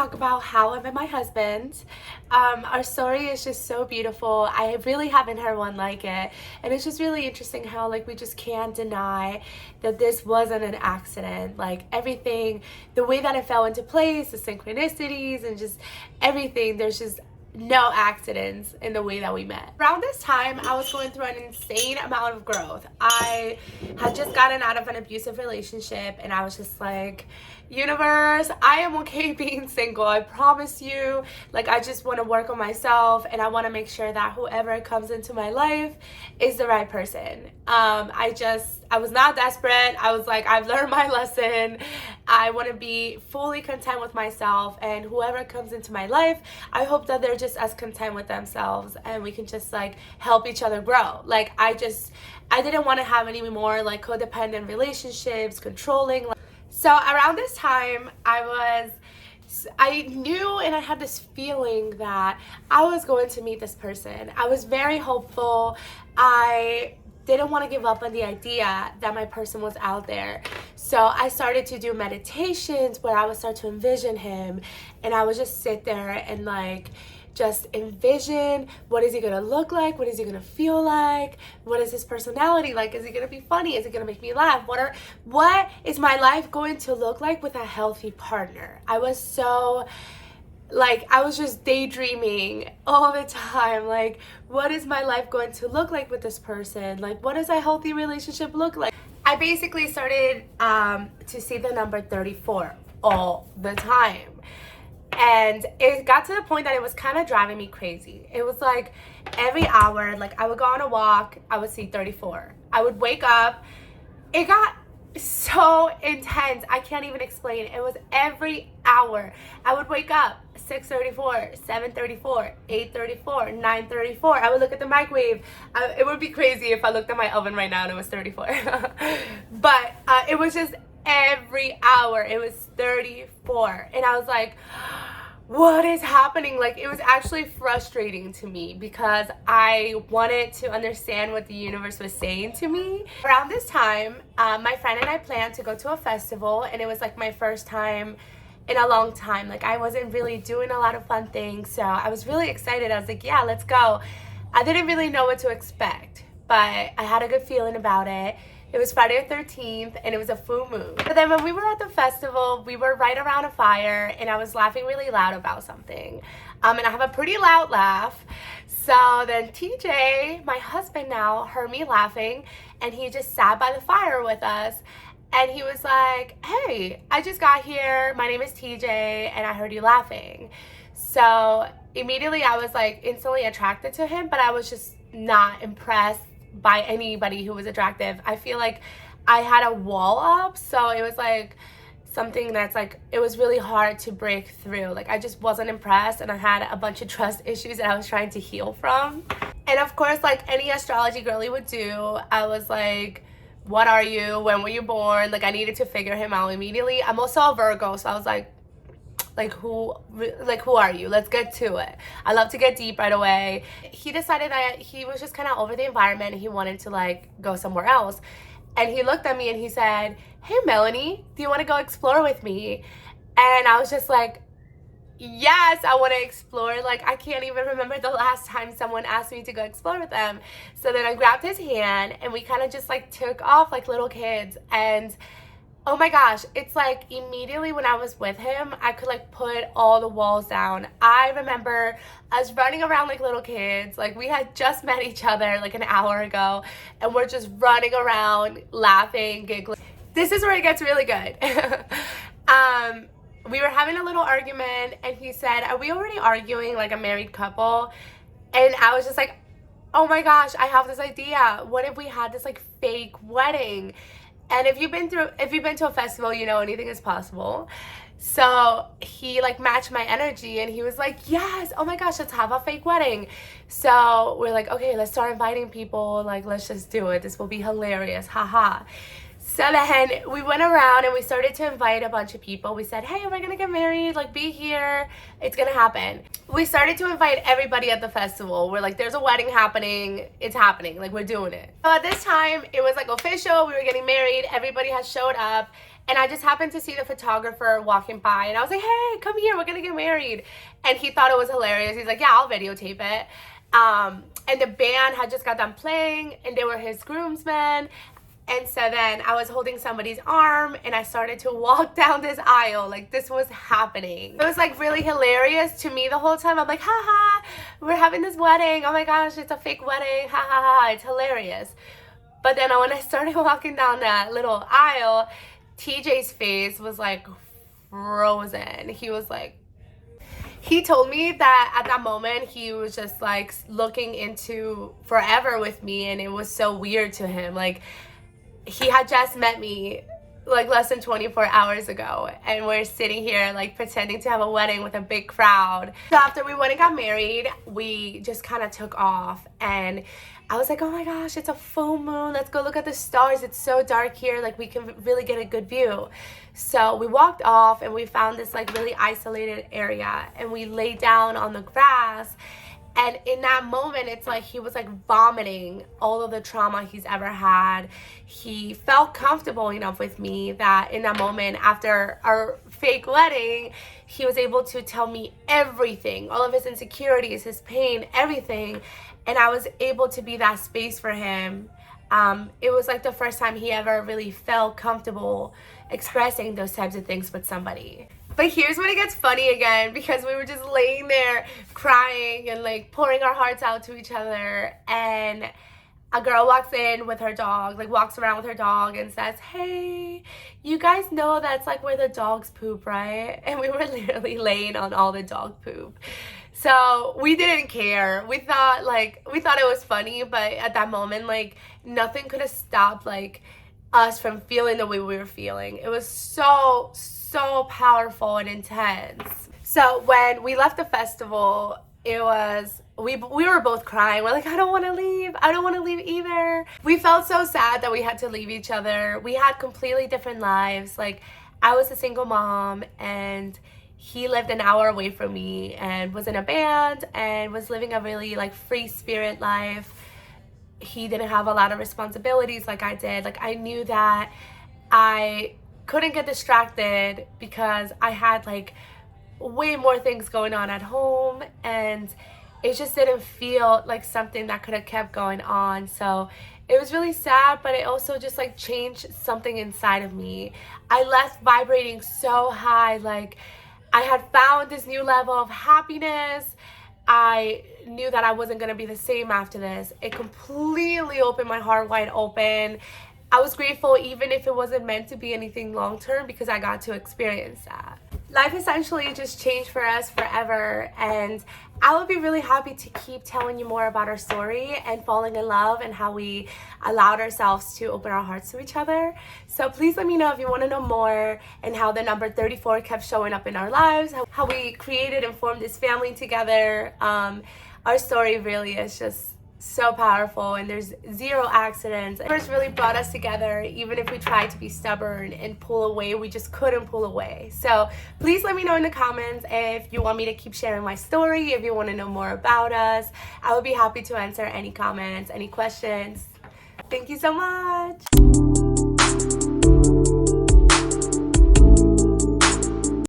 talk about how I met my husband. Our story is just so beautiful. I really haven't heard one like it. And it's just really interesting how like we just can't deny that this wasn't an accident. Like everything, the way that it fell into place, the synchronicities and just everything, there's just no accidents in the way that we met. Around this time, I was going through an insane amount of growth. I had just gotten out of an abusive relationship and I was just like, universe, I am okay being single. I promise you. Like, I just want to work on myself and I want to make sure that whoever comes into my life is the right person. I was not desperate. I was like, I've learned my lesson. I want to be fully content with myself, and whoever comes into my life, I hope that they're just as content with themselves and we can just like help each other grow. Like I didn't want to have any more like codependent relationships, controlling. So around this time, I knew and I had this feeling that I was going to meet this person. I was very hopeful. I didn't want to give up on the idea that my person was out there. So I started to do meditations where I would start to envision him, and I would just sit there and like just envision, what is he gonna look like? What is he gonna feel like? What is his personality like? Is he gonna be funny? Is he gonna make me laugh? What is my life going to look like with a healthy partner? I was just daydreaming all the time. Like, what is my life going to look like with this person? Like, what does a healthy relationship look like? I basically started to see the number 34 all the time. And it got to the point that it was kind of driving me crazy. It was like every hour, like I would go on a walk, I would see 34. I would wake up. It got so intense. I can't even explain. It was every hour. I would wake up 6:34, 7:34, 8:34, 9:34. I would look at the microwave. It would be crazy if I looked at my oven right now and it was 34. But it was just every hour. It was 34. And I was like, what is happening? Like, it was actually frustrating to me because I wanted to understand what the universe was saying to me. Around this time, my friend and I planned to go to a festival, and it was like my first time in a long time. Like, I wasn't really doing a lot of fun things, so I was really excited. I was like, yeah, let's go. I didn't really know what to expect, but I had a good feeling about it. It was Friday the 13th, and it was a full moon. But then when we were at the festival, we were right around a fire, and I was laughing really loud about something. And I have a pretty loud laugh. So then TJ, my husband now, heard me laughing, and he just sat by the fire with us. And he was like, hey, I just got here. My name is TJ, and I heard you laughing. So immediately I was like instantly attracted to him, but I was just not impressed by anybody who was attractive. I feel like I had a wall up, so it was like something that's like, it was really hard to break through. Like, I just wasn't impressed, and I had a bunch of trust issues that I was trying to heal from. And of course, like any astrology girly would do, I was like, what are you? When were you born? Like, I needed to figure him out immediately. I'm also a Virgo, so I was like who are you? Let's get to it. I love to get deep right away. He decided that he was just kind of over the environment and he wanted to like go somewhere else. And he looked at me and he said, hey Melanie, do you want to go explore with me? And I was just like, yes, I want to explore. Like, I can't even remember the last time someone asked me to go explore with them. So then I grabbed his hand and we kind of just like took off like little kids. And oh my gosh, it's like immediately when I was with him, I could like put all the walls down. I remember us running around like little kids. Like, we had just met each other like an hour ago, and we're just running around, laughing, giggling. This is where it gets really good. We were having a little argument, and he said, are we already arguing like a married couple? And I was just like, oh my gosh, I have this idea. What if we had this like fake wedding? And if you've been to a festival, you know anything is possible. So he like matched my energy, and he was like, yes, oh my gosh, let's have a fake wedding. So we're like, okay, let's start inviting people. Like, let's just do it. This will be hilarious. Haha. So then we went around and we started to invite a bunch of people. We said, hey, we're gonna get married, like be here, it's gonna happen. We started to invite everybody at the festival. We're like, there's a wedding happening, it's happening, like we're doing it. So at this time, it was like official, we were getting married, everybody had showed up, and I just happened to see the photographer walking by, and I was like, hey, come here, we're gonna get married. And he thought it was hilarious. He's like, yeah, I'll videotape it. And the band had just got done playing, and they were his groomsmen. And so then I was holding somebody's arm and I started to walk down this aisle like this was happening. It was like really hilarious to me the whole time. I'm like, haha, we're having this wedding. Oh my gosh, it's a fake wedding. Ha ha ha, it's hilarious. But then when I started walking down that little aisle, TJ's face was like frozen. He was like, he told me that at that moment he was just like looking into forever with me, and it was so weird to him. Like, he had just met me like less than 24 hours ago, and we're sitting here like pretending to have a wedding with a big crowd. So after we went and got married, we just kind of took off, and I was like, oh my gosh, it's a full moon, let's go look at the stars, it's so dark here, like we can really get a good view. So we walked off and we found this like really isolated area, and we laid down on the grass. And in that moment, it's like he was like vomiting all of the trauma he's ever had. He felt comfortable enough with me that in that moment, after our fake wedding, he was able to tell me everything, all of his insecurities, his pain, everything. And I was able to be that space for him. It was like the first time he ever really felt comfortable expressing those types of things with somebody. But here's when it gets funny again, because we were just laying there crying and like pouring our hearts out to each other, and a girl walks in with her dog, like walks around with her dog and says, hey, you guys know that's like where the dogs poop, right? And we were literally laying on all the dog poop. So we didn't care. We thought it was funny, but at that moment, like nothing could have stopped like us from feeling the way we were feeling. It was so powerful and intense. So when we left the festival, it was, we were both crying. We're like, I don't want to leave. I don't want to leave either. We felt so sad that we had to leave each other. We had completely different lives. Like, I was a single mom, and he lived an hour away from me and was in a band and was living a really like free spirit life. He didn't have a lot of responsibilities like I did. Like, I knew that I couldn't get distracted because I had like way more things going on at home, and it just didn't feel like something that could have kept going on. So it was really sad, but it also just like changed something inside of me. I left vibrating so high, like I had found this new level of happiness. I knew that I wasn't going to be the same after this. It completely opened my heart wide open. I was grateful even if it wasn't meant to be anything long-term, because I got to experience that. Life essentially just changed for us forever, and I would be really happy to keep telling you more about our story and falling in love and how we allowed ourselves to open our hearts to each other. So please let me know if you want to know more, and how the number 34 kept showing up in our lives, how we created and formed this family together. Our story really is just so powerful, and there's zero accidents. It first really brought us together. Even if we tried to be stubborn and pull away, we just couldn't pull away. So please let me know in the comments if you want me to keep sharing my story, if you want to know more about us. I would be happy to answer any comments, any questions. Thank you so much.